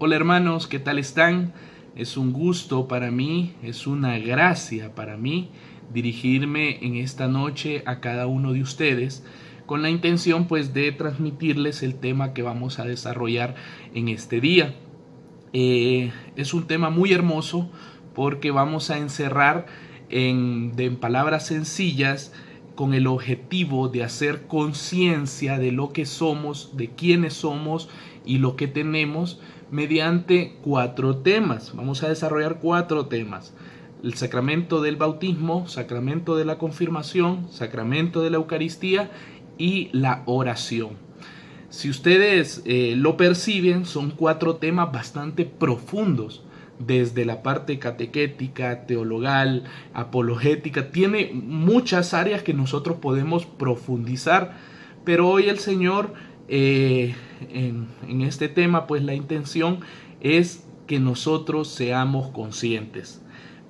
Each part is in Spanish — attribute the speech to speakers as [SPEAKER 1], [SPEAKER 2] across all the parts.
[SPEAKER 1] Hola hermanos, ¿qué tal están? Es un gusto para mí, es una gracia para mí dirigirme en esta noche a cada uno de ustedes con la intención pues de transmitirles el tema que vamos a desarrollar en este día. Es un tema muy hermoso porque vamos a encerrar en palabras sencillas con el objetivo de hacer conciencia de lo que somos, de quiénes somos y lo que tenemos mediante 4 temas. Vamos a desarrollar 4 temas. El sacramento del bautismo, sacramento de la confirmación, sacramento de la Eucaristía y la oración. Si ustedes lo perciben, son 4 temas bastante profundos, desde la parte catequética, teologal, apologética. Tiene muchas áreas que nosotros podemos profundizar, pero hoy el Señor en este tema, pues la intención es que nosotros seamos conscientes.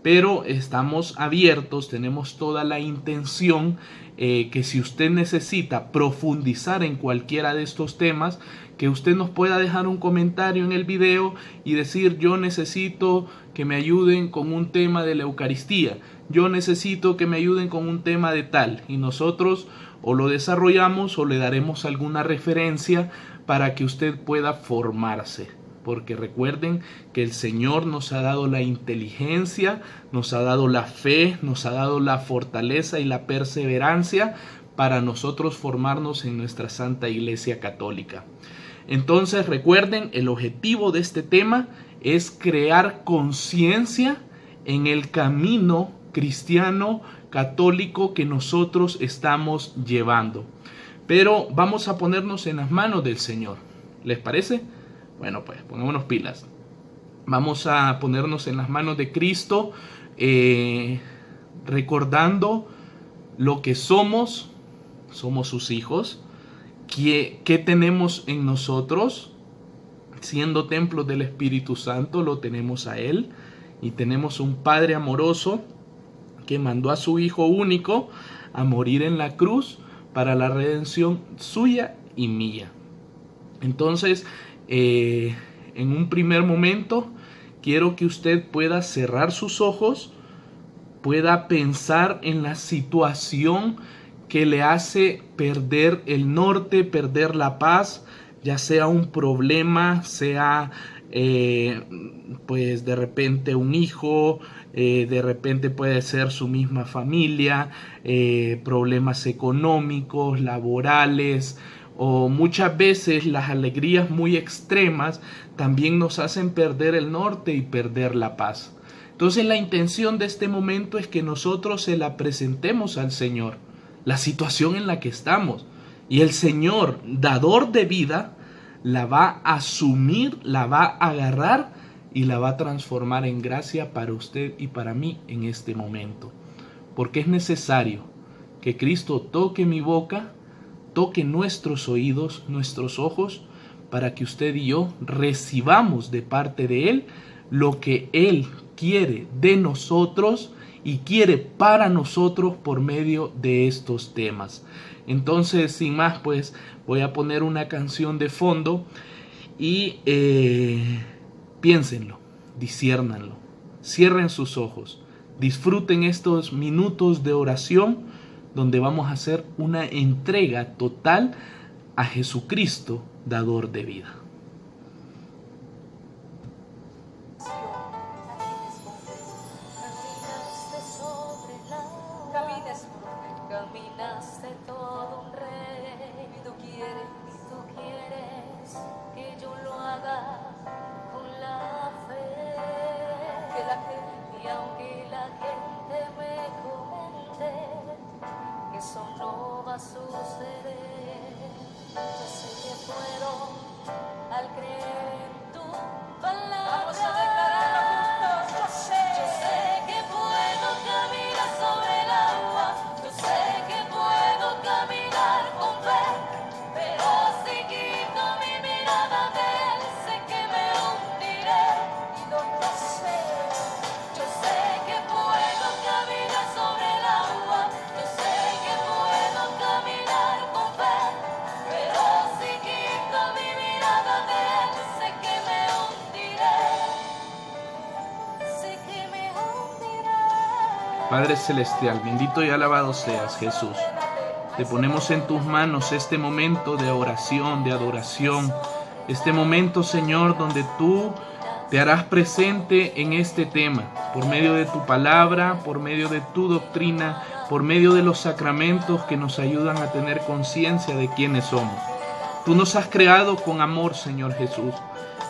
[SPEAKER 1] Pero estamos abiertos, tenemos toda la intención que si usted necesita profundizar en cualquiera de estos temas, que usted nos pueda dejar un comentario en el video y decir: yo necesito que me ayuden con un tema de la Eucaristía, yo necesito que me ayuden con un tema de tal, y nosotros o lo desarrollamos o le daremos alguna referencia para que usted pueda formarse. Porque recuerden que el Señor nos ha dado la inteligencia, nos ha dado la fe, nos ha dado la fortaleza y la perseverancia para nosotros formarnos en nuestra Santa Iglesia Católica. Entonces recuerden, el objetivo de este tema es crear conciencia en el camino cristiano católico que nosotros estamos llevando. Pero vamos a ponernos en las manos del Señor. ¿Les parece? Bueno, pues pongámonos pilas. Vamos a ponernos en las manos de Cristo, recordando lo que somos sus hijos, ¿qué tenemos en nosotros? Siendo templos del Espíritu Santo, lo tenemos a Él, y tenemos un Padre amoroso que mandó a su Hijo único a morir en la cruz para la redención suya y mía. Entonces, en un primer momento, quiero que usted pueda cerrar sus ojos, pueda pensar en la situación que le hace perder el norte, perder la paz, ya sea un problema, sea pues de repente un hijo, de repente puede ser su misma familia, problemas económicos, laborales, o muchas veces las alegrías muy extremas también nos hacen perder el norte y perder la paz. Entonces la intención de este momento es que nosotros se la presentemos al Señor, la situación en la que estamos, y el Señor, dador de vida, la va a asumir, la va a agarrar y la va a transformar en gracia para usted y para mí en este momento. Porque es necesario que Cristo toque mi boca, toque nuestros oídos, nuestros ojos, para que usted y yo recibamos de parte de Él lo que Él quiere de nosotros y quiere para nosotros por medio de estos temas. Entonces, sin más, pues voy a poner una canción de fondo y piénsenlo, disciérnanlo, cierren sus ojos, disfruten estos minutos de oración donde vamos a hacer una entrega total a Jesucristo, dador de vida.
[SPEAKER 2] Caminaste todo un rey, y tú quieres que yo lo haga con la fe. Y aunque la gente me comente que eso no va a suceder, yo sé que puedo
[SPEAKER 1] Padre Celestial, bendito y alabado seas, Jesús. Te ponemos en tus manos este momento de oración, de adoración. Este momento, Señor, donde tú te harás presente en este tema, por medio de tu palabra, por medio de tu doctrina, por medio de los sacramentos que nos ayudan a tener conciencia de quiénes somos. Tú nos has creado con amor, Señor Jesús,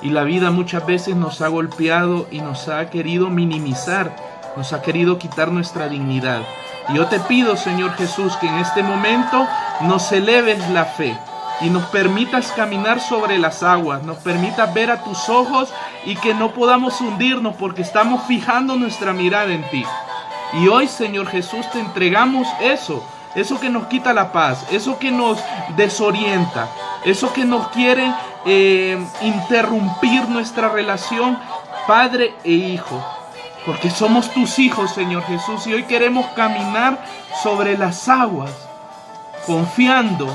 [SPEAKER 1] y la vida muchas veces nos ha golpeado y nos ha querido minimizar, nos ha querido quitar nuestra dignidad. Y yo te pido, Señor Jesús, que en este momento nos eleves la fe y nos permitas caminar sobre las aguas, nos permitas ver a tus ojos y que no podamos hundirnos porque estamos fijando nuestra mirada en ti. Y hoy, Señor Jesús, te entregamos eso que nos quita la paz, eso que nos desorienta, eso que nos quiere interrumpir nuestra relación padre e hijo. Porque somos tus hijos, Señor Jesús, y hoy queremos caminar sobre las aguas, confiando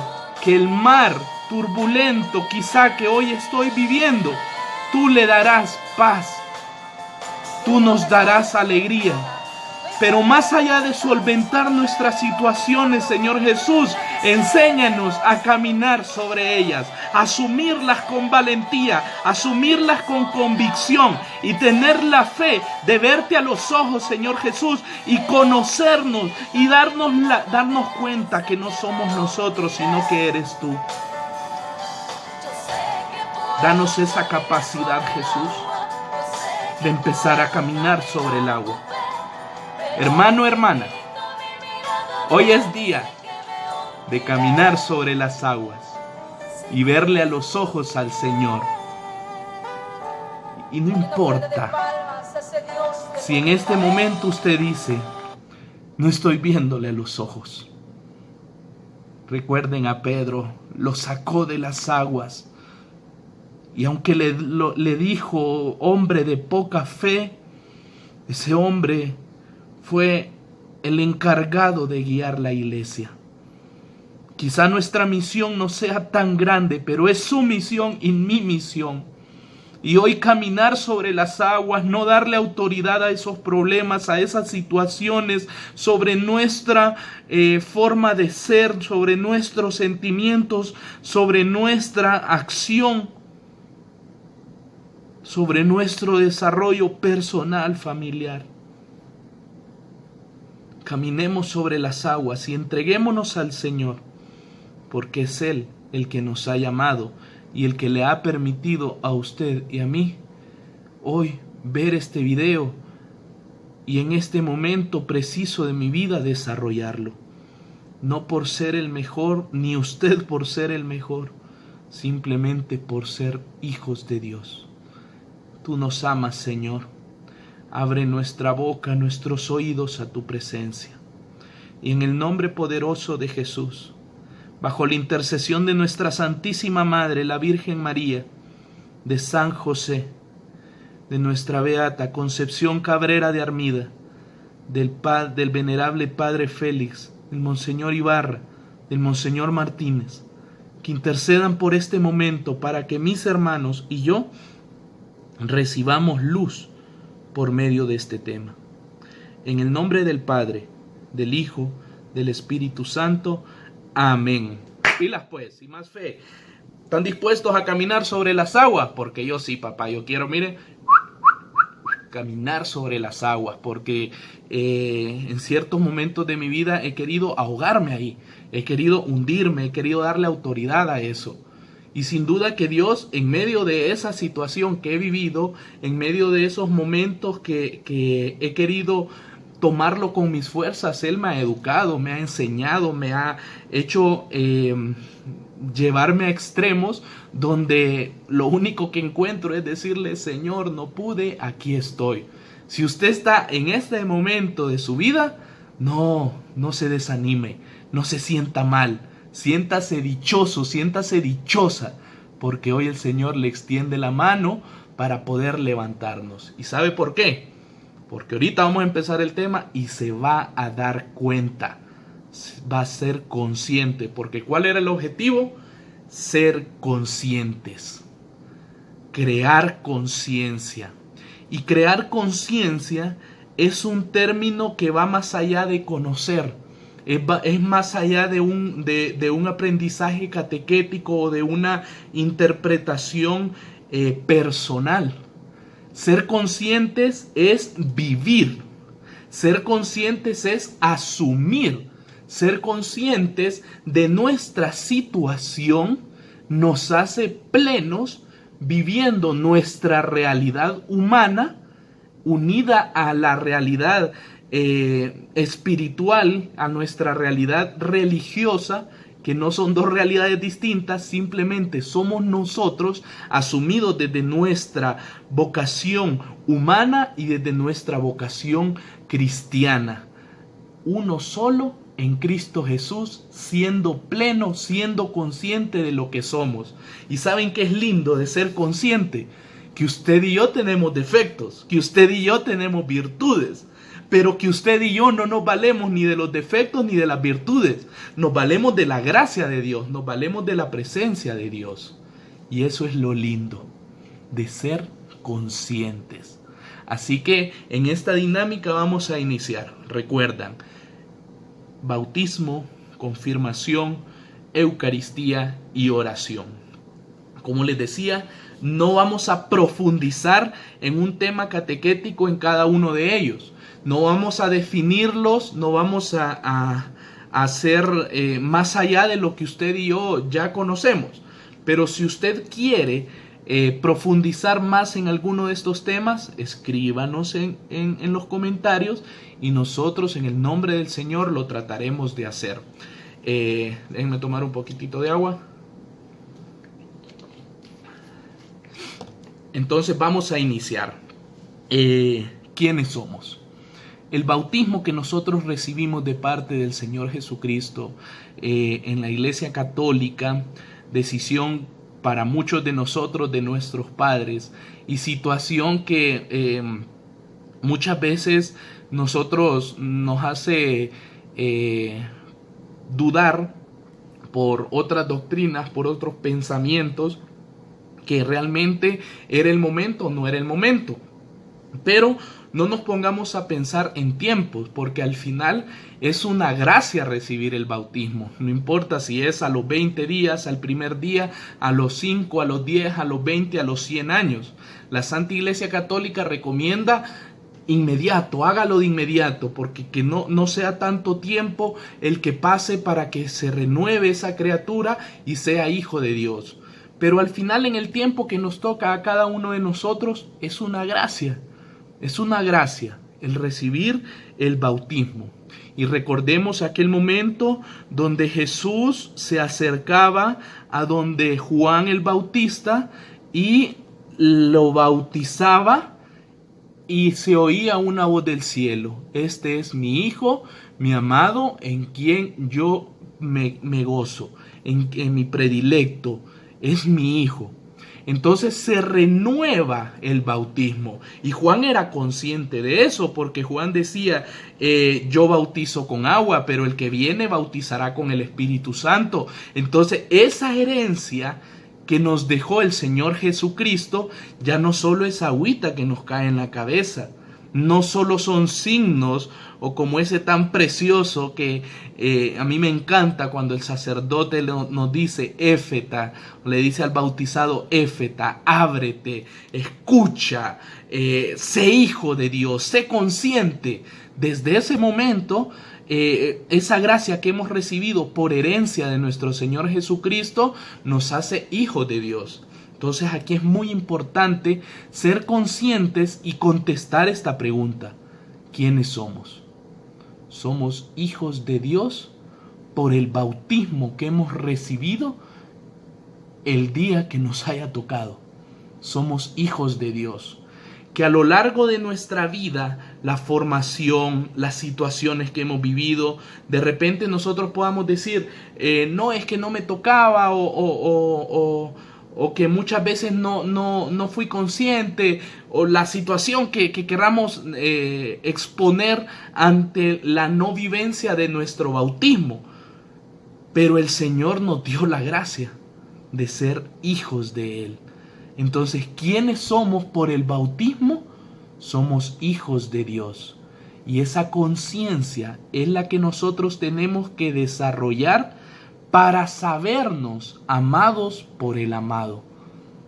[SPEAKER 1] que el mar turbulento quizá que hoy estoy viviendo, tú le darás paz, tú nos darás alegría. Pero más allá de solventar nuestras situaciones, Señor Jesús, enséñanos a caminar sobre ellas, a asumirlas con valentía, asumirlas con convicción y tener la fe de verte a los ojos, Señor Jesús, y conocernos y darnos cuenta que no somos nosotros, sino que eres tú. Danos esa capacidad, Jesús, de empezar a caminar sobre el agua. Hermano, hermana, hoy es día de caminar sobre las aguas y verle a los ojos al Señor. Y no importa si en este momento usted dice, no estoy viéndole a los ojos. Recuerden a Pedro, lo sacó de las aguas. Y aunque le dijo, hombre de poca fe, ese hombre fue el encargado de guiar la iglesia. Quizá nuestra misión no sea tan grande, pero es su misión y mi misión. Y hoy caminar sobre las aguas, no darle autoridad a esos problemas, a esas situaciones, sobre nuestra forma de ser, sobre nuestros sentimientos, sobre nuestra acción, sobre nuestro desarrollo personal, familiar. Caminemos sobre las aguas y entreguémonos al Señor, porque es Él el que nos ha llamado y el que le ha permitido a usted y a mí hoy ver este video y en este momento preciso de mi vida desarrollarlo. No por ser el mejor, ni usted por ser el mejor, simplemente por ser hijos de Dios. Tú nos amas, Señor. Abre nuestra boca, nuestros oídos a tu presencia. Y en el nombre poderoso de Jesús, bajo la intercesión de nuestra Santísima Madre, la Virgen María, de San José, de nuestra Beata Concepción Cabrera de Armida, del venerable Padre Félix, del Monseñor Ibarra, del Monseñor Martínez, que intercedan por este momento para que mis hermanos y yo recibamos luz por medio de este tema. En el nombre del Padre, del Hijo, del Espíritu Santo. Amén. Pilas pues, y más fe. ¿Están dispuestos a caminar sobre las aguas? Porque yo sí, papá. Yo quiero, mire, caminar sobre las aguas. Porque en ciertos momentos de mi vida he querido ahogarme ahí. He querido hundirme, he querido darle autoridad a eso. Y sin duda que Dios, en medio de esa situación que he vivido, en medio de esos momentos que he querido tomarlo con mis fuerzas, Él me ha educado, me ha enseñado, me ha hecho llevarme a extremos donde lo único que encuentro es decirle, Señor, no pude, aquí estoy. Si usted está en este momento de su vida, no se desanime, no se sienta mal. Siéntase dichoso, siéntase dichosa, porque hoy el Señor le extiende la mano para poder levantarnos. ¿Y sabe por qué? Porque ahorita vamos a empezar el tema y se va a dar cuenta, va a ser consciente, porque ¿cuál era el objetivo? Ser conscientes, crear conciencia. Y crear conciencia es un término que va más allá de conocer. Es más allá de un aprendizaje catequético o de una interpretación personal. Ser conscientes es vivir. Ser conscientes es asumir. Ser conscientes de nuestra situación nos hace plenos viviendo nuestra realidad humana unida a la realidad espiritual, a nuestra realidad religiosa, que no son dos realidades distintas, simplemente somos nosotros asumidos desde nuestra vocación humana y desde nuestra vocación cristiana. Uno solo en Cristo Jesús, siendo pleno, siendo consciente de lo que somos. ¿Y saben qué es lindo de ser consciente? Que usted y yo tenemos defectos, que usted y yo tenemos virtudes, pero que usted y yo no nos valemos ni de los defectos ni de las virtudes. Nos valemos de la gracia de Dios, nos valemos de la presencia de Dios. Y eso es lo lindo de ser conscientes. Así que en esta dinámica vamos a iniciar. Recuerdan, bautismo, confirmación, Eucaristía y oración. Como les decía, no vamos a profundizar en un tema catequético en cada uno de ellos. No vamos a definirlos, no vamos a hacer más allá de lo que usted y yo ya conocemos. Pero si usted quiere profundizar más en alguno de estos temas, escríbanos en los comentarios y nosotros en el nombre del Señor lo trataremos de hacer. Déjenme tomar un poquitito de agua. Entonces vamos a iniciar. ¿Quiénes somos? El bautismo que nosotros recibimos de parte del Señor Jesucristo en la Iglesia Católica, decisión para muchos de nosotros, de nuestros padres, y situación que muchas veces nosotros nos hace dudar por otras doctrinas, por otros pensamientos, que realmente era el momento o no era el momento. Pero no nos pongamos a pensar en tiempos, porque al final es una gracia recibir el bautismo. No importa si es a los 20 días, al primer día, a los 5, a los 10, a los 20, a los 100 años. La Santa Iglesia Católica recomienda inmediato, hágalo de inmediato, porque que no sea tanto tiempo el que pase para que se renueve esa criatura y sea hijo de Dios. Pero al final, en el tiempo que nos toca a cada uno de nosotros, es una gracia. Es una gracia el recibir el bautismo. Y recordemos aquel momento donde Jesús se acercaba a donde Juan el Bautista y lo bautizaba y se oía una voz del cielo: este es mi Hijo, mi amado, en quien yo me gozo, en mi predilecto, es mi Hijo. Entonces se renueva el bautismo. Y Juan era consciente de eso, porque Juan decía, yo bautizo con agua, pero el que viene bautizará con el Espíritu Santo. Entonces esa herencia que nos dejó el Señor Jesucristo ya no solo es agüita que nos cae en la cabeza, no solo son signos, o como ese tan precioso que a mí me encanta cuando el sacerdote nos dice éfeta, le dice al bautizado éfeta: ábrete, escucha, sé hijo de Dios, sé consciente. Desde ese momento, esa gracia que hemos recibido por herencia de nuestro Señor Jesucristo nos hace hijos de Dios. Entonces aquí es muy importante ser conscientes y contestar esta pregunta: ¿quiénes somos? ¿Somos hijos de Dios por el bautismo que hemos recibido el día que nos haya tocado? Somos hijos de Dios. Que a lo largo de nuestra vida, la formación, las situaciones que hemos vivido, de repente nosotros podamos decir, no, es que no me tocaba, o que muchas veces no fui consciente, o la situación que queramos exponer ante la no vivencia de nuestro bautismo. Pero el Señor nos dio la gracia de ser hijos de Él. Entonces, ¿quiénes somos por el bautismo? Somos hijos de Dios. Y esa conciencia es la que nosotros tenemos que desarrollar para sabernos amados por el amado,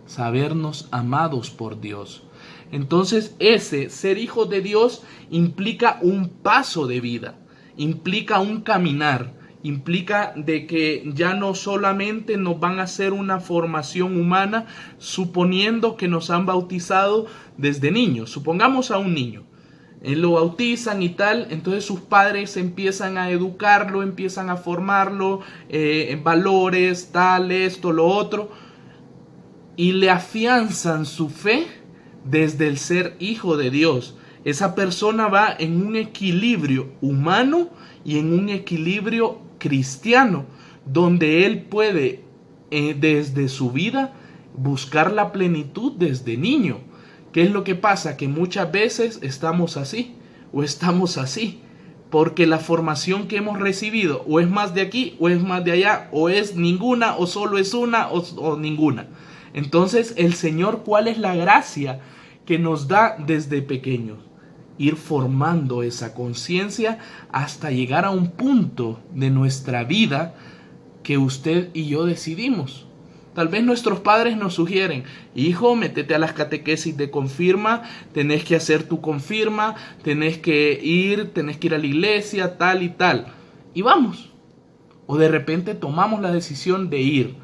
[SPEAKER 1] sabernos amados por Dios. Entonces, ese ser hijo de Dios implica un paso de vida, implica un caminar, implica de que ya no solamente nos van a hacer una formación humana suponiendo que nos han bautizado desde niños. Supongamos a un niño, lo bautizan y tal, entonces sus padres empiezan a educarlo, empiezan a formarlo en valores, tal, esto, lo otro, y le afianzan su fe desde el ser hijo de Dios. Esa persona va en un equilibrio humano y en un equilibrio cristiano, donde él puede desde su vida buscar la plenitud desde niño. ¿Qué es lo que pasa? Que muchas veces estamos así o estamos así, porque la formación que hemos recibido o es más de aquí o es más de allá, o es ninguna o solo es una o ninguna. Entonces, el Señor, ¿cuál es la gracia que nos da desde pequeños? Ir formando esa conciencia hasta llegar a un punto de nuestra vida que usted y yo decidimos. Tal vez nuestros padres nos sugieren: hijo, métete a las catequesis de confirma, tenés que hacer tu confirma, tenés que ir a la iglesia, tal y tal. Y vamos. O de repente tomamos la decisión de ir.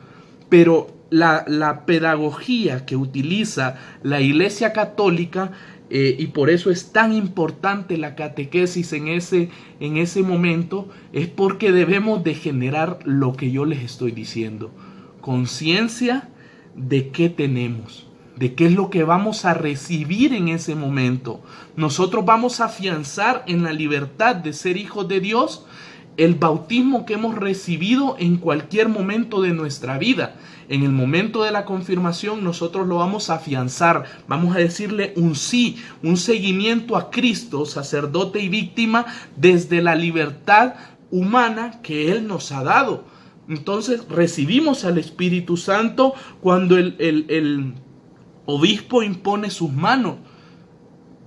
[SPEAKER 1] Pero la pedagogía que utiliza la Iglesia Católica, y por eso es tan importante la catequesis en ese momento, es porque debemos de generar lo que yo les estoy diciendo: conciencia de qué tenemos, de qué es lo que vamos a recibir en ese momento. Nosotros vamos a afianzar en la libertad de ser hijos de Dios el bautismo que hemos recibido en cualquier momento de nuestra vida. En el momento de la confirmación nosotros lo vamos a afianzar, vamos a decirle un sí, un seguimiento a Cristo, sacerdote y víctima, desde la libertad humana que Él nos ha dado. Entonces recibimos al Espíritu Santo cuando el obispo impone sus manos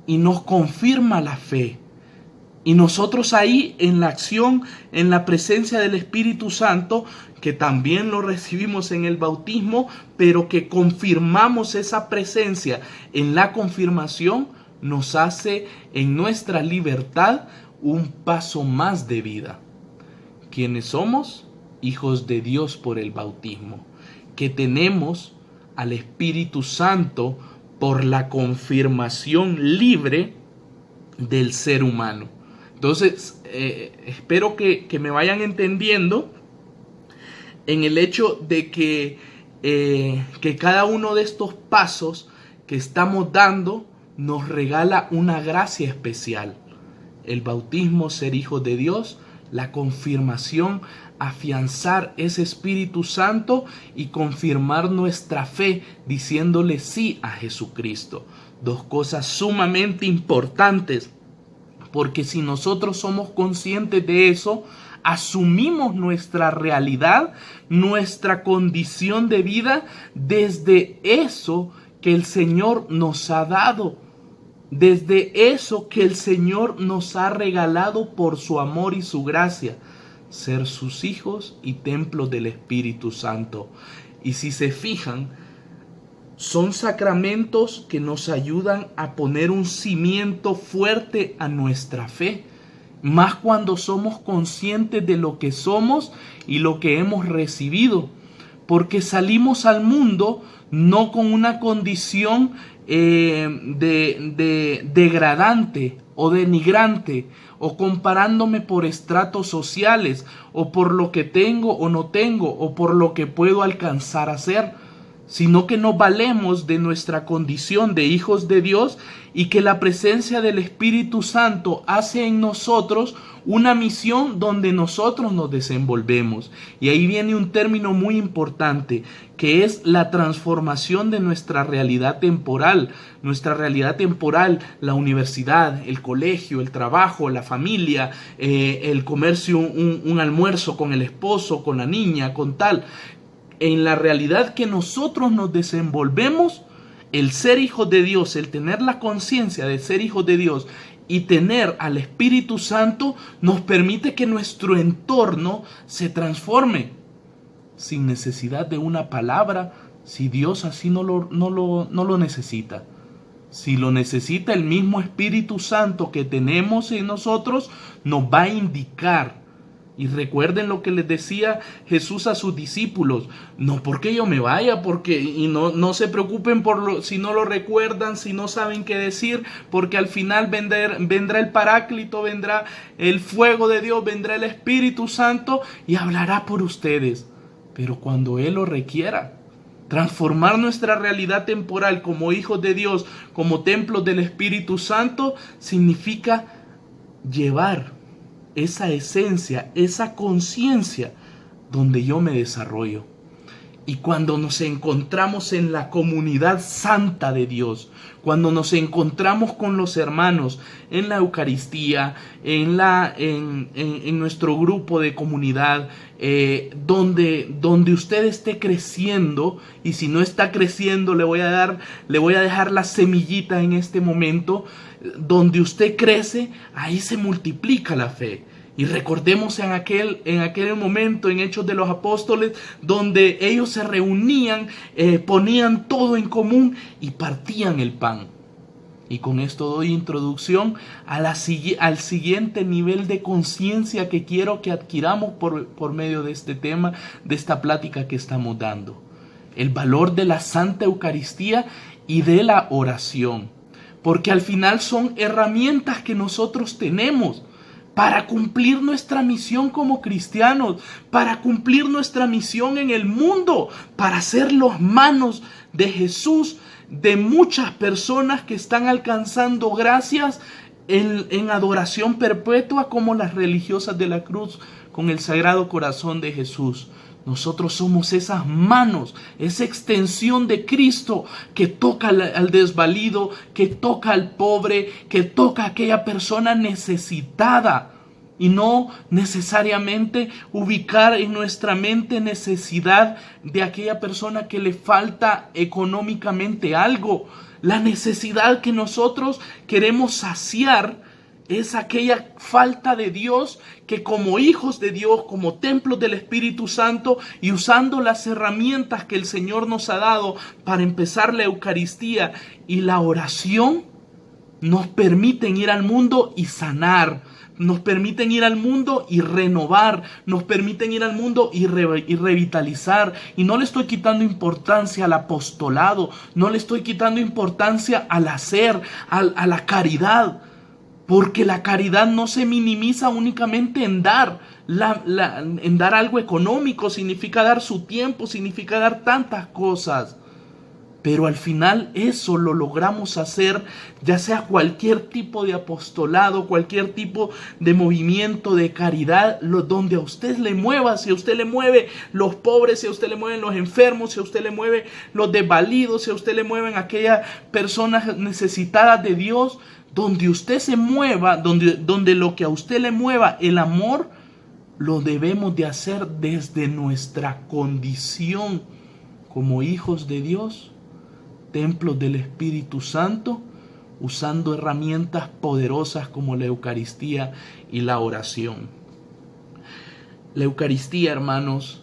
[SPEAKER 1] y nos confirma la fe. Y nosotros ahí en la acción, en la presencia del Espíritu Santo, que también lo recibimos en el bautismo, pero que confirmamos esa presencia en la confirmación, nos hace en nuestra libertad un paso más de vida. ¿Quiénes somos? Hijos de Dios por el bautismo, que tenemos al Espíritu Santo por la confirmación libre del ser humano. Entonces, espero que me vayan entendiendo en el hecho de que cada uno de estos pasos que estamos dando nos regala una gracia especial. El bautismo, ser hijos de Dios; la confirmación, afianzar ese Espíritu Santo y confirmar nuestra fe diciéndole sí a Jesucristo. Dos cosas sumamente importantes, porque si nosotros somos conscientes de eso, asumimos nuestra realidad, nuestra condición de vida desde eso que el Señor nos ha dado, desde eso que el Señor nos ha regalado por su amor y su gracia: ser sus hijos y templos del Espíritu Santo. Y si se fijan, son sacramentos que nos ayudan a poner un cimiento fuerte a nuestra fe, más cuando somos conscientes de lo que somos y lo que hemos recibido, porque salimos al mundo no con una condición degradante o denigrante, o comparándome por estratos sociales, o por lo que tengo o no tengo, o por lo que puedo alcanzar a ser, sino que nos valemos de nuestra condición de hijos de Dios, y que la presencia del Espíritu Santo hace en nosotros una misión donde nosotros nos desenvolvemos. Y ahí viene un término muy importante, que es la transformación de nuestra realidad temporal. Nuestra realidad temporal: la universidad, el colegio, el trabajo, la familia, el comerse un almuerzo con el esposo, con la niña, con tal. En la realidad que nosotros nos desenvolvemos, el ser hijos de Dios, el tener la conciencia de ser hijos de Dios y tener al Espíritu Santo nos permite que nuestro entorno se transforme sin necesidad de una palabra, si Dios así no lo necesita. Si lo necesita, el mismo Espíritu Santo que tenemos en nosotros nos va a indicar. Y recuerden lo que les decía Jesús a sus discípulos: no porque yo me vaya, y no se preocupen si no lo recuerdan, si no saben qué decir, porque al final vendrá el Paráclito, vendrá el fuego de Dios, vendrá el Espíritu Santo y hablará por ustedes. Pero cuando Él lo requiera, transformar nuestra realidad temporal como hijos de Dios, como templos del Espíritu Santo, significa llevar esa esencia, esa conciencia donde yo me desarrollo. Y cuando nos encontramos en la comunidad santa de Dios, cuando nos encontramos con los hermanos en la Eucaristía, en nuestro grupo de comunidad, donde usted esté creciendo, y si no está creciendo, le voy a dejar la semillita en este momento. Donde usted crece, ahí se multiplica la fe. Y recordemos en aquel momento, en Hechos de los Apóstoles, donde ellos se reunían, ponían todo en común y partían el pan. Y con esto doy introducción al siguiente nivel de conciencia que quiero que adquiramos por medio de este tema, de esta plática que estamos dando. El valor de la Santa Eucaristía y de la oración. Porque al final son herramientas que nosotros tenemos para cumplir nuestra misión como cristianos, para cumplir nuestra misión en el mundo, para ser las manos de Jesús, de muchas personas que están alcanzando gracias en adoración perpetua, como las religiosas de la cruz con el Sagrado Corazón de Jesús. Nosotros somos esas manos, esa extensión de Cristo que toca al desvalido, que toca al pobre, que toca a aquella persona necesitada. Y no necesariamente ubicar en nuestra mente necesidad de aquella persona que le falta económicamente algo. La necesidad que nosotros queremos saciar es aquella falta de Dios que, como hijos de Dios, como templos del Espíritu Santo, y usando las herramientas que el Señor nos ha dado para empezar la Eucaristía y la oración, nos permiten ir al mundo y sanar, nos permiten ir al mundo y renovar, nos permiten ir al mundo y revitalizar. Y no le estoy quitando importancia al apostolado, no le estoy quitando importancia al hacer, a la caridad. Porque la caridad no se minimiza únicamente en dar. En dar algo económico, significa dar su tiempo, significa dar tantas cosas. Pero al final eso lo logramos hacer, ya sea cualquier tipo de apostolado, cualquier tipo de movimiento de caridad, donde a usted le mueva. Si a usted le mueve los pobres, si a usted le mueven los enfermos, si a usted le mueve los desvalidos, si a usted le mueven aquellas personas necesitadas de Dios, donde usted se mueva, donde lo que a usted le mueva, el amor, lo debemos de hacer desde nuestra condición como hijos de Dios, templos del Espíritu Santo, usando herramientas poderosas como la Eucaristía y la oración. La Eucaristía, hermanos,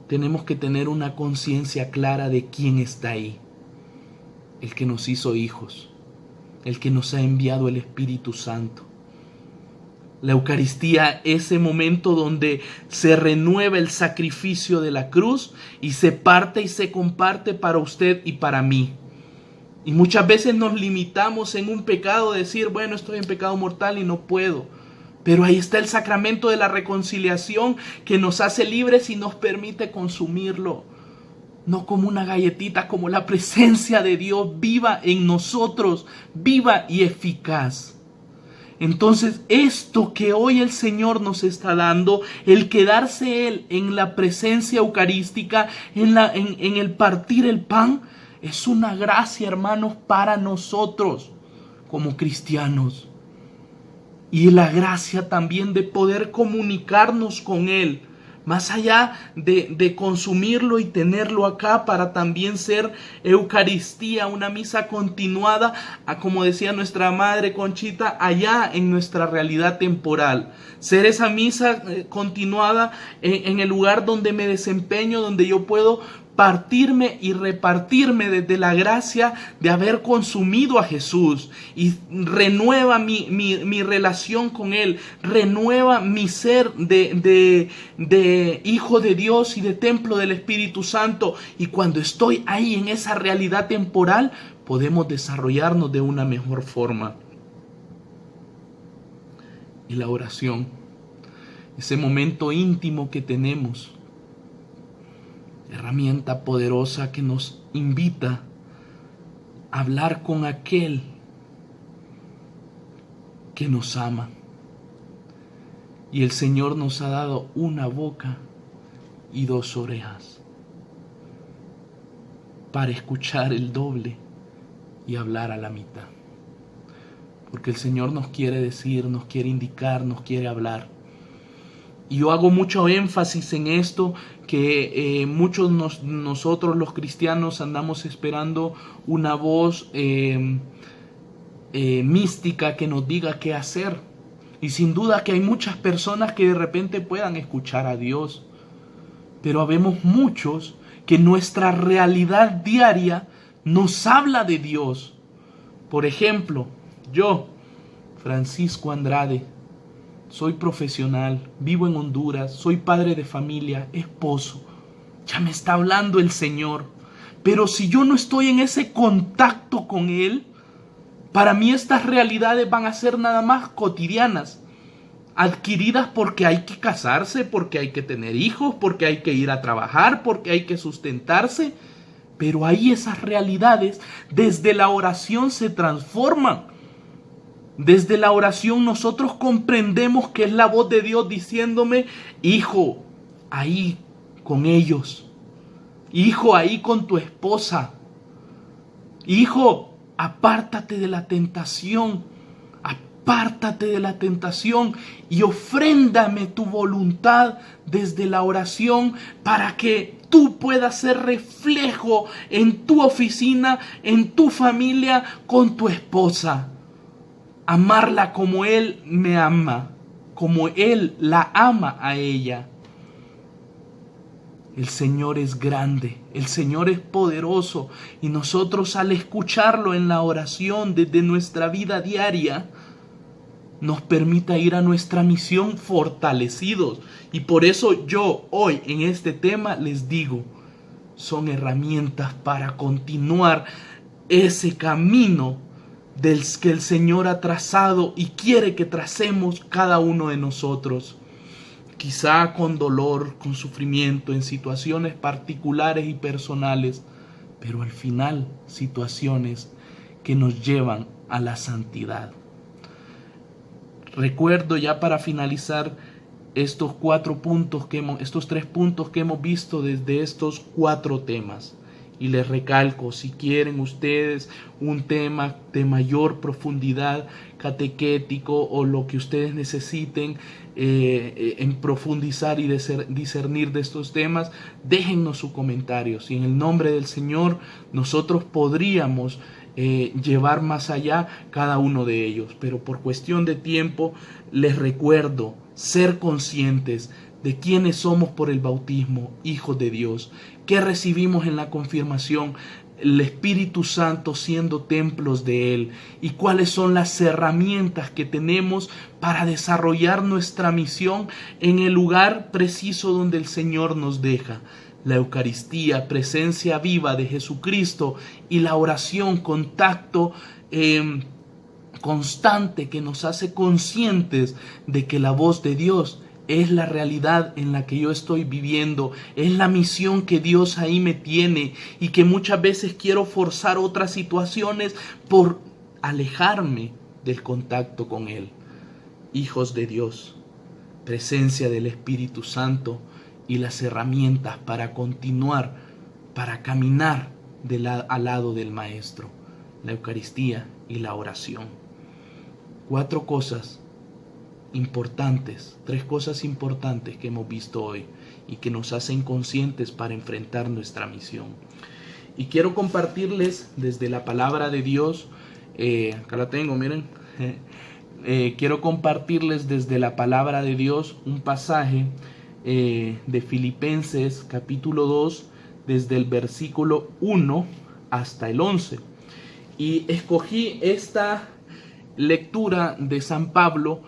[SPEAKER 1] tenemos que tener una conciencia clara de quién está ahí. El que nos hizo hijos, el que nos ha enviado el Espíritu Santo. La Eucaristía, ese momento donde se renueva el sacrificio de la cruz y se parte y se comparte para usted y para mí. Y muchas veces nos limitamos en un pecado, decir, bueno, estoy en pecado mortal y no puedo. Pero ahí está el sacramento de la reconciliación que nos hace libres y nos permite consumirlo. No como una galletita, como la presencia de Dios viva en nosotros, viva y eficaz. Entonces, esto que hoy el Señor nos está dando, el quedarse Él en la presencia eucarística, en el partir el pan, es una gracia, hermanos, para nosotros como cristianos. Y la gracia también de poder comunicarnos con Él más allá de consumirlo y tenerlo acá para también ser Eucaristía, una misa continuada, como decía nuestra Madre Conchita, allá en nuestra realidad temporal. Ser esa misa continuada en el lugar donde me desempeño, donde yo puedo partirme y repartirme desde la gracia de haber consumido a Jesús, y renueva mi relación con Él, renueva mi ser de hijo de Dios y de templo del Espíritu Santo. Y cuando estoy ahí en esa realidad temporal, podemos desarrollarnos de una mejor forma. Y la oración, ese momento íntimo que tenemos, herramienta poderosa que nos invita a hablar con aquel que nos ama. Y el Señor nos ha dado una boca y 2 orejas para escuchar el doble y hablar a la mitad. Porque el Señor nos quiere decir, nos quiere indicar, nos quiere hablar. Y yo hago mucho énfasis en esto, que muchos nosotros los cristianos andamos esperando una voz mística que nos diga qué hacer. Y sin duda que hay muchas personas que de repente puedan escuchar a Dios. Pero habemos muchos que nuestra realidad diaria nos habla de Dios. Por ejemplo, yo, Francisco Andrade, soy profesional, vivo en Honduras, soy padre de familia, esposo. Ya me está hablando el Señor. Pero si yo no estoy en ese contacto con Él, para mí estas realidades van a ser nada más cotidianas, adquiridas porque hay que casarse, porque hay que tener hijos, porque hay que ir a trabajar, porque hay que sustentarse. Pero ahí esas realidades desde la oración se transforman. Desde la oración nosotros comprendemos que es la voz de Dios diciéndome: hijo, ahí con ellos. Hijo, ahí con tu esposa. Hijo, apártate de la tentación. Apártate de la tentación y ofréndame tu voluntad desde la oración, para que tú puedas ser reflejo en tu oficina, en tu familia, con tu esposa. Amarla como Él me ama, como Él la ama a ella. El Señor es grande, el Señor es poderoso, y nosotros al escucharlo en la oración desde nuestra vida diaria, nos permita ir a nuestra misión fortalecidos. Y por eso yo hoy en este tema les digo, son herramientas para continuar ese camino del que el Señor ha trazado y quiere que tracemos cada uno de nosotros. Quizá con dolor, con sufrimiento, en situaciones particulares y personales, pero al final situaciones que nos llevan a la santidad. Recuerdo ya para finalizar estos 3 puntos que hemos visto desde estos 4 temas. Y les recalco, si quieren ustedes un tema de mayor profundidad, catequético, o lo que ustedes necesiten en profundizar y discernir de estos temas, déjennos sus comentarios. Y en el nombre del Señor nosotros podríamos llevar más allá cada uno de ellos. Pero por cuestión de tiempo les recuerdo ser conscientes de quiénes somos por el bautismo, hijos de Dios, qué recibimos en la confirmación, el Espíritu Santo siendo templos de Él, y cuáles son las herramientas que tenemos para desarrollar nuestra misión en el lugar preciso donde el Señor nos deja. La Eucaristía, presencia viva de Jesucristo, y la oración, contacto constante que nos hace conscientes de que la voz de Dios es la realidad en la que yo estoy viviendo, es la misión que Dios ahí me tiene, y que muchas veces quiero forzar otras situaciones por alejarme del contacto con Él. Hijos de Dios, presencia del Espíritu Santo y las herramientas para continuar, para caminar al lado del Maestro, la Eucaristía y la oración. 4 cosas importantes, 3 cosas importantes que hemos visto hoy, y que nos hacen conscientes para enfrentar nuestra misión. Y quiero compartirles desde la palabra de Dios, acá la tengo, miren, quiero compartirles desde la palabra de Dios un pasaje de Filipenses capítulo 2, desde el versículo 1 hasta el 11. Y escogí esta lectura de San Pablo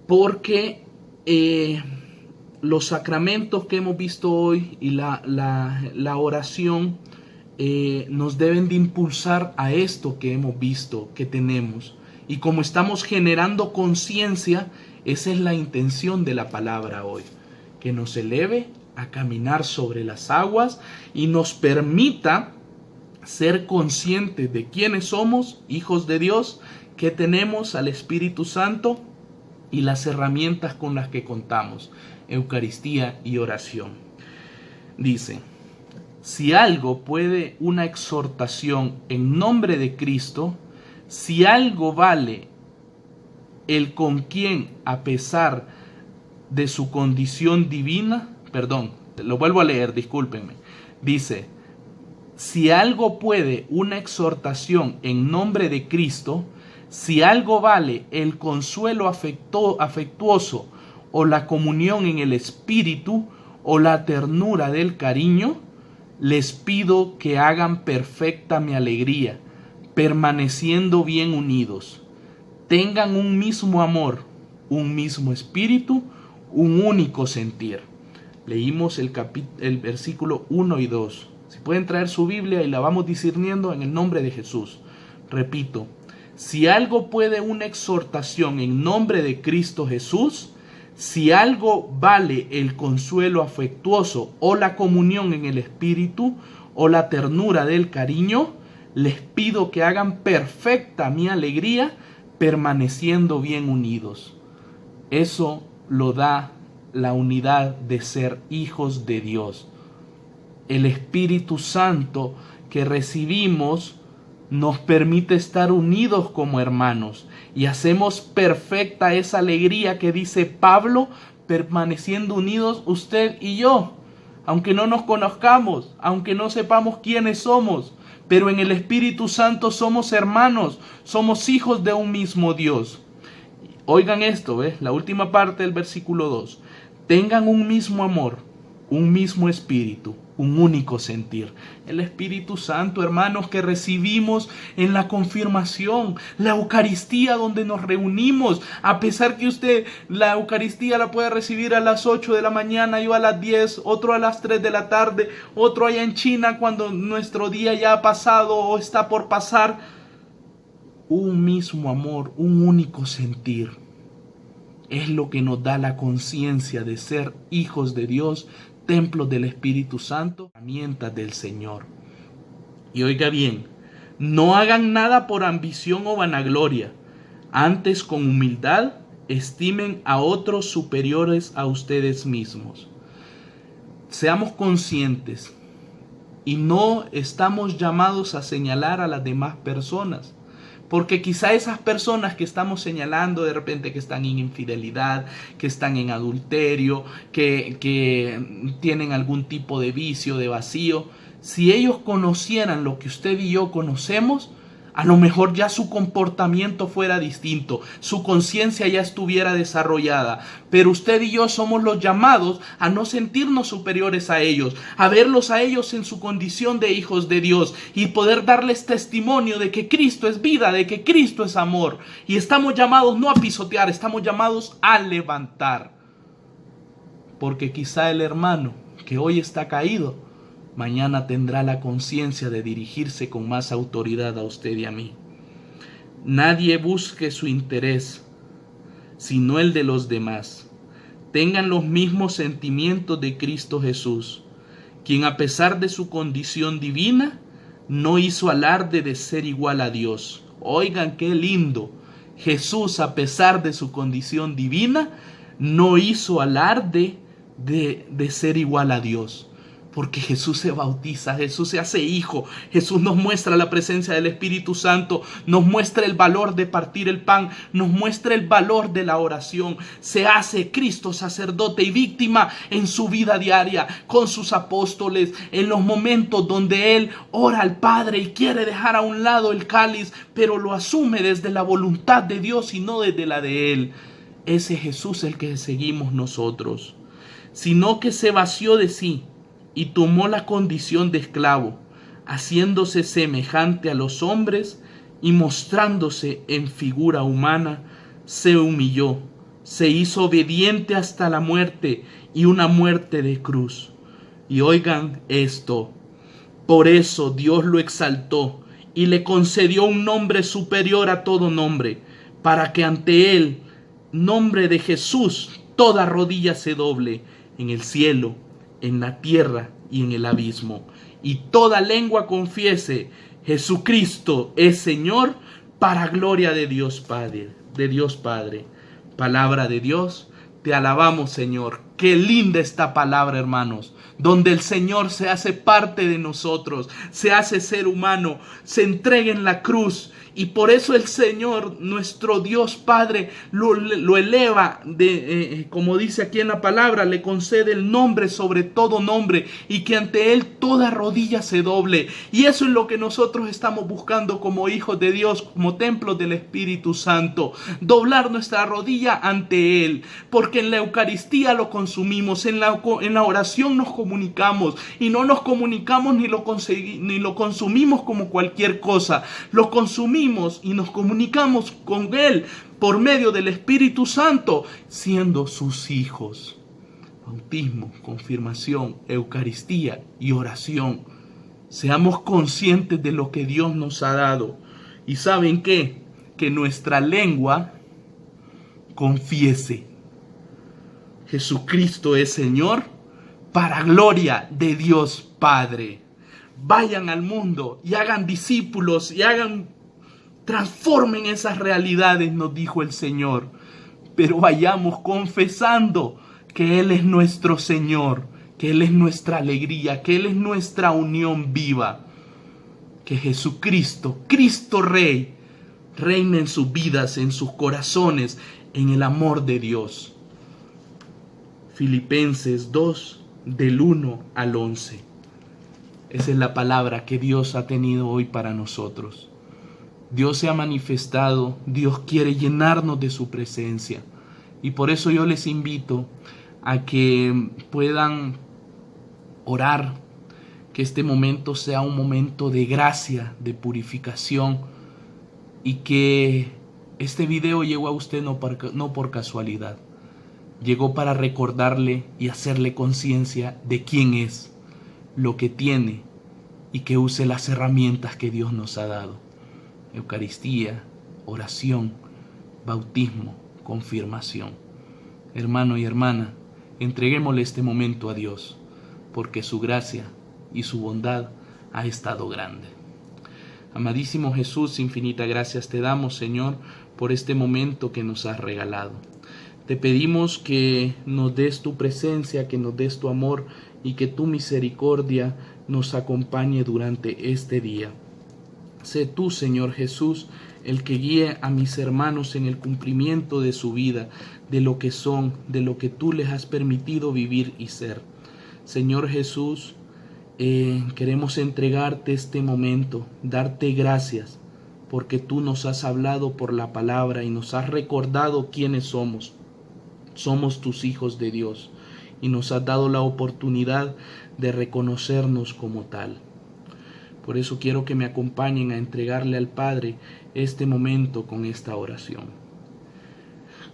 [SPEAKER 1] porque los sacramentos que hemos visto hoy y la oración nos deben de impulsar a esto que hemos visto, que tenemos. Y como estamos generando conciencia, esa es la intención de la palabra hoy, que nos eleve a caminar sobre las aguas y nos permita ser conscientes de quiénes somos, hijos de Dios, que tenemos al Espíritu Santo y las herramientas con las que contamos, Eucaristía y oración. Dice: si algo puede una exhortación en nombre de Cristo, si algo vale el con quien, a pesar de su condición divina, lo vuelvo a leer, discúlpenme, dice: si algo puede una exhortación en nombre de Cristo, si algo vale el consuelo afectuoso o la comunión en el Espíritu o la ternura del cariño, les pido que hagan perfecta mi alegría, permaneciendo bien unidos. Tengan un mismo amor, un mismo espíritu, un único sentir. Leímos el versículo 1 y 2. Si pueden traer su Biblia y la vamos discerniendo en el nombre de Jesús. Repito, si algo puede una exhortación en nombre de Cristo Jesús, si algo vale el consuelo afectuoso o la comunión en el Espíritu o la ternura del cariño, les pido que hagan perfecta mi alegría, permaneciendo bien unidos. Eso lo da la unidad de ser hijos de Dios. El Espíritu Santo que recibimos nos permite estar unidos como hermanos y hacemos perfecta esa alegría que dice Pablo, permaneciendo unidos usted y yo, aunque no nos conozcamos, aunque no sepamos quiénes somos, pero en el Espíritu Santo somos hermanos, somos hijos de un mismo Dios. Oigan esto, la última parte del versículo 2. Tengan un mismo amor, un mismo espíritu, un único sentir. El Espíritu Santo, hermanos, que recibimos en la confirmación, la Eucaristía donde nos reunimos, a pesar que usted la Eucaristía la puede recibir a las 8 de la mañana, yo a las 10, otro a las 3 de la tarde, otro allá en China cuando nuestro día ya ha pasado o está por pasar. Un mismo amor, un único sentir. Es lo que nos da la conciencia de ser hijos de Dios, templos del Espíritu Santo, herramientas del Señor. Y oiga bien, no hagan nada por ambición o vanagloria, antes con humildad estimen a otros superiores a ustedes mismos. Seamos conscientes y no estamos llamados a señalar a las demás personas. Porque quizá esas personas que estamos señalando de repente que están en infidelidad, que están en adulterio, que tienen algún tipo de vicio, de vacío, si ellos conocieran lo que usted y yo conocemos, a lo mejor ya su comportamiento fuera distinto, su conciencia ya estuviera desarrollada. Pero usted y yo somos los llamados a no sentirnos superiores a ellos, a verlos a ellos en su condición de hijos de Dios y poder darles testimonio de que Cristo es vida, de que Cristo es amor. Y estamos llamados no a pisotear, estamos llamados a levantar. Porque quizá el hermano que hoy está caído, mañana tendrá la conciencia de dirigirse con más autoridad a usted y a mí. Nadie busque su interés, sino el de los demás. Tengan los mismos sentimientos de Cristo Jesús, quien a pesar de su condición divina, no hizo alarde de ser igual a Dios. Oigan qué lindo. Jesús, a pesar de su condición divina, no hizo alarde de ser igual a Dios. Porque Jesús se bautiza, Jesús se hace hijo, Jesús nos muestra la presencia del Espíritu Santo, nos muestra el valor de partir el pan, nos muestra el valor de la oración. Se hace Cristo sacerdote y víctima en su vida diaria, con sus apóstoles, en los momentos donde Él ora al Padre y quiere dejar a un lado el cáliz, pero lo asume desde la voluntad de Dios y no desde la de Él. Ese Jesús el que seguimos nosotros, sino que se vació de sí y tomó la condición de esclavo, haciéndose semejante a los hombres y mostrándose en figura humana, se humilló, se hizo obediente hasta la muerte y una muerte de cruz. Y oigan esto, por eso Dios lo exaltó y le concedió un nombre superior a todo nombre, para que ante él, nombre de Jesús, toda rodilla se doble, en el cielo, en la tierra y en el abismo, y toda lengua confiese: Jesucristo es Señor, para gloria de Dios Padre, Palabra de Dios, te alabamos, Señor. Qué linda esta palabra, hermanos, donde el Señor se hace parte de nosotros, se hace ser humano, se entrega en la cruz. Y por eso el Señor, nuestro Dios Padre, lo eleva, como dice aquí en la palabra, le concede el nombre sobre todo nombre, y que ante Él toda rodilla se doble. Y eso es lo que nosotros estamos buscando como hijos de Dios, como templos del Espíritu Santo. Doblar nuestra rodilla ante Él, porque en la Eucaristía lo consumimos, en la oración nos comunicamos, y no nos comunicamos ni lo consumimos como cualquier cosa. Lo consumimos y nos comunicamos con Él por medio del Espíritu Santo, siendo sus hijos. Bautismo, confirmación, Eucaristía y oración. Seamos conscientes de lo que Dios nos ha dado. ¿Y saben qué? Que nuestra lengua confiese: Jesucristo es Señor, para gloria de Dios Padre. Vayan al mundo y hagan discípulos y transformen esas realidades, nos dijo el Señor. Pero vayamos confesando que Él es nuestro Señor, que Él es nuestra alegría, que Él es nuestra unión viva. Que Jesucristo, Cristo Rey, reine en sus vidas, en sus corazones, en el amor de Dios. Filipenses 2, del 1 al 11. Esa es la palabra que Dios ha tenido hoy para nosotros. Dios se ha manifestado, Dios quiere llenarnos de su presencia. Y por eso yo les invito a que puedan orar, que este momento sea un momento de gracia, de purificación, y que este video llegó a usted no por casualidad. Llegó para recordarle y hacerle conciencia de quién es, lo que tiene, y que use las herramientas que Dios nos ha dado. Eucaristía, oración, bautismo, confirmación. Hermano y hermana, entreguémosle este momento a Dios, porque su gracia y su bondad ha estado grande. Amadísimo Jesús, infinita gracias te damos, Señor, por este momento que nos has regalado. Te pedimos que nos des tu presencia, que nos des tu amor y que tu misericordia nos acompañe durante este día. Sé tú, Señor Jesús, el que guíe a mis hermanos en el cumplimiento de su vida, de lo que son, de lo que tú les has permitido vivir y ser. Señor Jesús, queremos entregarte este momento, darte gracias, porque tú nos has hablado por la palabra y nos has recordado quiénes somos. Somos tus hijos de Dios y nos has dado la oportunidad de reconocernos como tal. Por eso quiero que me acompañen a entregarle al Padre este momento con esta oración.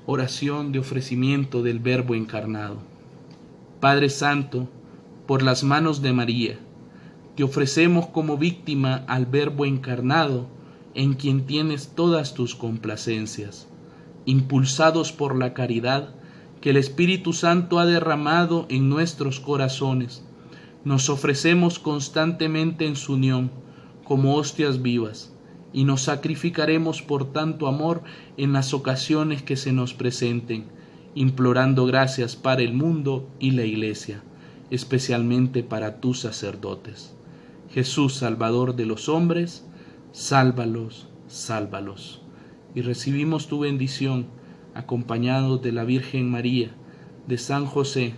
[SPEAKER 1] Oración de ofrecimiento del Verbo encarnado. Padre Santo, por las manos de María, te ofrecemos como víctima al Verbo encarnado, en quien tienes todas tus complacencias. Impulsados por la caridad que el Espíritu Santo ha derramado en nuestros corazones, nos ofrecemos constantemente en su unión, como hostias vivas, y nos sacrificaremos por tanto amor en las ocasiones que se nos presenten, implorando gracias para el mundo y la Iglesia, especialmente para tus sacerdotes. Jesús, Salvador de los hombres, sálvalos, sálvalos. Y recibimos tu bendición, acompañados de la Virgen María, de San José,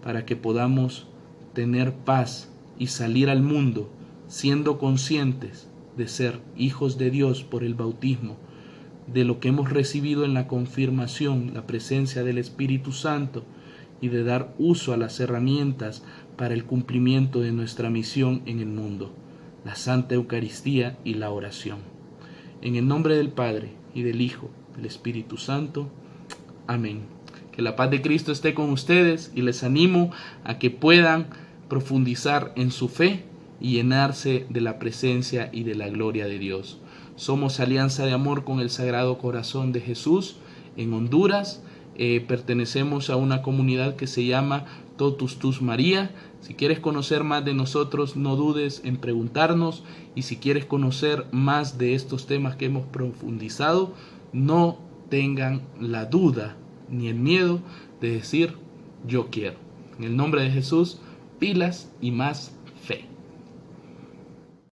[SPEAKER 1] para que podamos tener paz y salir al mundo siendo conscientes de ser hijos de Dios por el bautismo, de lo que hemos recibido en la confirmación, la presencia del Espíritu Santo, y de dar uso a las herramientas para el cumplimiento de nuestra misión en el mundo, la Santa Eucaristía y la oración. En el nombre del Padre, y del Hijo, del Espíritu Santo. Amén. Que la paz de Cristo esté con ustedes y les animo a que puedan profundizar en su fe y llenarse de la presencia y de la gloria de Dios. Somos Alianza de Amor con el Sagrado Corazón de Jesús en Honduras. Pertenecemos a una comunidad que se llama Totus Tus María. Si quieres conocer más de nosotros, no dudes en preguntarnos, y si quieres conocer más de estos temas que hemos profundizado, no tengan la duda ni el miedo de decir yo quiero. En el nombre de Jesús, pilas y más